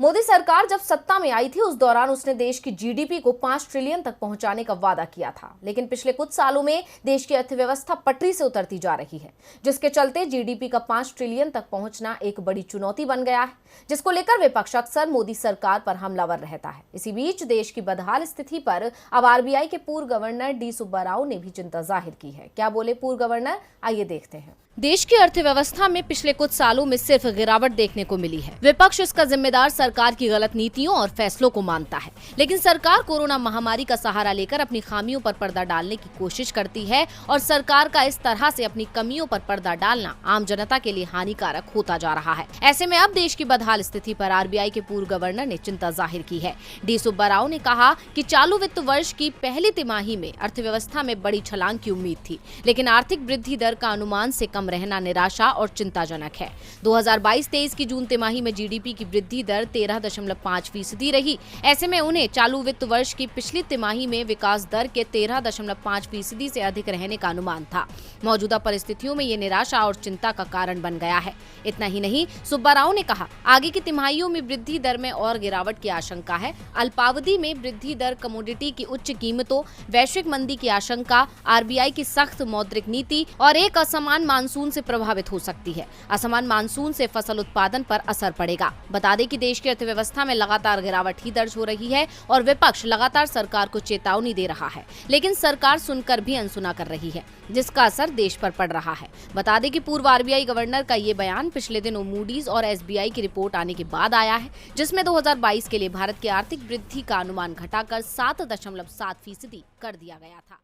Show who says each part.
Speaker 1: मोदी सरकार जब सत्ता में आई थी उस दौरान उसने देश की जीडीपी को 5 ट्रिलियन तक पहुंचाने का वादा किया था, लेकिन पिछले कुछ सालों में देश की अर्थव्यवस्था पटरी से उतरती जा रही है, जिसके चलते जीडीपी का 5 ट्रिलियन तक पहुंचना एक बड़ी चुनौती बन गया है, जिसको लेकर विपक्ष अक्सर मोदी सरकार पर हमलावर रहता है। इसी बीच देश की बदहाल स्थिति पर अब आरबीआई के पूर्व गवर्नर डी सुब्बा राव ने भी चिंता जाहिर की है। क्या बोले पूर्व गवर्नर, आइए देखते हैं। देश की अर्थव्यवस्था में पिछले कुछ सालों में सिर्फ गिरावट देखने को मिली है। विपक्ष इसका जिम्मेदार सरकार की गलत नीतियों और फैसलों को मानता है, लेकिन सरकार कोरोना महामारी का सहारा लेकर अपनी खामियों पर पर्दा डालने की कोशिश करती है और सरकार का इस तरह से अपनी कमियों पर पर्दा डालना आम जनता के लिए हानिकारक होता जा रहा है। ऐसे में अब देश की बदहाल स्थिति पर आरबीआई के पूर्व गवर्नर ने चिंता जाहिर की है। डी सुब्बा राव ने कहा कि चालू वित्त वर्ष की पहली तिमाही में अर्थव्यवस्था में बड़ी छलांग की उम्मीद थी, लेकिन आर्थिक वृद्धि दर का अनुमान से कम रहना निराशा और चिंताजनक है। 2022-23 की जून तिमाही में जीडीपी की वृद्धि दर 13.5% रही। ऐसे में उन्हें चालू वित्त वर्ष की पिछली तिमाही में विकास दर के 13.5% से अधिक रहने का अनुमान था। मौजूदा परिस्थितियों में ये निराशा और चिंता का कारण बन गया है। इतना ही नहीं, सुब्बा राव ने कहा, आगे की तिमाहियों में वृद्धि दर में और गिरावट की आशंका है। अल्पावधि में वृद्धि दर कमोडिटी की उच्च कीमतों, वैश्विक मंदी की आशंका, आरबीआई की सख्त मौद्रिक नीति और एक असमान मानसून से प्रभावित हो सकती है। असमान मानसून से फसल उत्पादन पर असर पड़ेगा। बता दें कि देश की अर्थव्यवस्था में लगातार गिरावट ही दर्ज हो रही है और विपक्ष लगातार सरकार को चेतावनी दे रहा है, लेकिन सरकार सुनकर भी अनसुना कर रही है, जिसका असर देश पर पड़ रहा है। बता दें कि पूर्व आरबीआई गवर्नर का ये बयान पिछले दिनों मूडीज और एसबीआई की रिपोर्ट आने के बाद आया है, जिसमें 2022 के लिए भारत की आर्थिक वृद्धि का अनुमान घटाकर 7.7% कर दिया गया था।